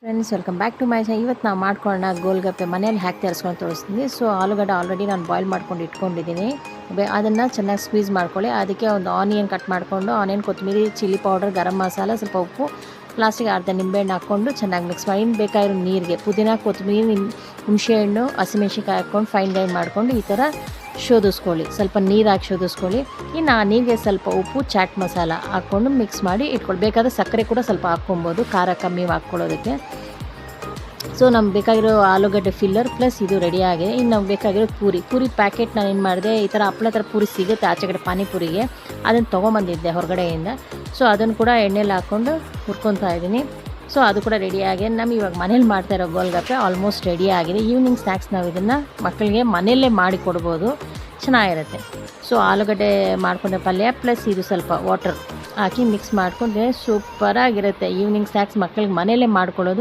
Friends welcome back to my channel. ಇವತ್ತು ನಾವು ಮಾಡ್ಕೊಳ್ಳೋಣ ಗೋಲ್ಗಪ್ಪೆ ಮನೇಲಿ ಹ್ಯಾಕ್ ತರಿಸ್ಕೊಂಡು ತೋರಿಸ್ತೀನಿ. ಸೊ ಆಲೂಗಡ್ಡೆ ಆಲ್ರೆಡಿ ನಾನು ಬಾಯ್ಲ್ ಮಾಡ್ಕೊಂಡು ಇಟ್ಕೊಂಡಿದ್ದೀನಿ. ಅದನ್ನು ಚೆನ್ನಾಗಿ ಸ್ಕ್ವೀಸ್ ಮಾಡ್ಕೊಳ್ಳಿ. ಅದಕ್ಕೆ ಒಂದು ಆನಿಯನ್ ಕಟ್ ಮಾಡಿಕೊಂಡು ಆನಿಯನ್, ಕೊತ್ತಂಬರಿ, ಚಿಲ್ಲಿ ಪೌಡರ್, ಗರಂ ಮಸಾಲ, ಸ್ವಲ್ಪ ಉಪ್ಪು, ಲಾಸ್ಟಿಗೆ ಅರ್ಧ ನಿಂಬೆಹಣ್ಣು ಹಾಕ್ಕೊಂಡು ಚೆನ್ನಾಗಿ ಮಿಕ್ಸ್ ಮಾಡಿ. ಇನ್ನು ಬೇಕಾಗಿರೋ ನೀರಿಗೆ ಪುದೀನ, ಕೊತ್ತಂಬರಿ, ಹುಣಸೆಹಣ್ಣು, ಹಸಿಮೆಣ್ಸಿನ್ಕಾಯಿ ಹಾಕ್ಕೊಂಡು ಫೈನ್ ಗ್ರೈಂಡ್ ಮಾಡಿಕೊಂಡು ಈ ಥರ ಶೋಧಿಸ್ಕೊಳ್ಳಿ. ಸ್ವಲ್ಪ ನೀರು ಹಾಕಿ ಶೋಧಿಸ್ಕೊಳ್ಳಿ. ಇನ್ನು ಆ ನೀರಿಗೆ ಸ್ವಲ್ಪ ಉಪ್ಪು, ಚಾಟ್ ಮಸಾಲ ಹಾಕ್ಕೊಂಡು ಮಿಕ್ಸ್ ಮಾಡಿ ಇಟ್ಕೊಳ್ಳಿ. ಬೇಕಾದರೆ ಸಕ್ಕರೆ ಕೂಡ ಸ್ವಲ್ಪ ಹಾಕ್ಕೊಬೋದು, ಖಾರ ಕಮ್ಮಿ ಹಾಕ್ಕೊಳ್ಳೋದಕ್ಕೆ. ಸೊ ನಮ್ಗೆ ಬೇಕಾಗಿರೋ ಆಲೂಗಡ್ಡೆ ಫಿಲ್ಲರ್ ಪ್ಲಸ್ ಇದು ರೆಡಿಯಾಗಿದೆ. ಇನ್ನು ನಮ್ಗೆ ಬೇಕಾಗಿರೋ ಪೂರಿ ಪ್ಯಾಕೆಟ್ ನಾನು ಏನು ಮಾಡಿದೆ, ಈ ಥರ ಹಪ್ಪಳ ಥರ ಪೂರಿ ಸಿಗುತ್ತೆ ಆಚೆ ಕಡೆ ಪಾನಿಪುರಿಗೆ, ಅದನ್ನು ತೊಗೊಂಬಂದಿದ್ದೆ ಹೊರಗಡೆಯಿಂದ. ಸೊ ಅದನ್ನು ಕೂಡ ಎಣ್ಣೆಲಿ ಹಾಕ್ಕೊಂಡು ಹುರ್ಕೊತಾ ಇದ್ದೀನಿ. ಸೊ ಅದು ಕೂಡ ರೆಡಿಯಾಗಿದೆ. ನಮ್ಗೆ ಇವಾಗ ಮನೇಲಿ ಮಾಡ್ತಾ ಇರೋ ಗೋಲ್ಗಪ್ಪೆ ಆಲ್ಮೋಸ್ಟ್ ರೆಡಿ ಆಗಿದೆ. ಈವ್ನಿಂಗ್ ಸ್ನ್ಯಾಕ್ಸ್ ನಾವು ಇದನ್ನು ಮಕ್ಕಳಿಗೆ ಮನೆಯಲ್ಲೇ ಮಾಡಿ ಕೊಡ್ಬೋದು, ಚೆನ್ನಾಗಿರುತ್ತೆ. ಸೊ ಆಲೂಗಡ್ಡೆ ಮಾಡ್ಕೊಂಡೆ ಪಲ್ಯ ಪ್ಲಸ್ ಇದು ಸ್ವಲ್ಪ ವಾಟರ್ ಹಾಕಿ ಮಿಕ್ಸ್ ಮಾಡಿಕೊಂಡ್ರೆ ಸೂಪರಾಗಿರುತ್ತೆ. ಈವ್ನಿಂಗ್ ಸ್ನ್ಯಾಕ್ಸ್ ಮಕ್ಕಳಿಗೆ ಮನೆಯಲ್ಲೇ ಮಾಡ್ಕೊಳ್ಳೋದು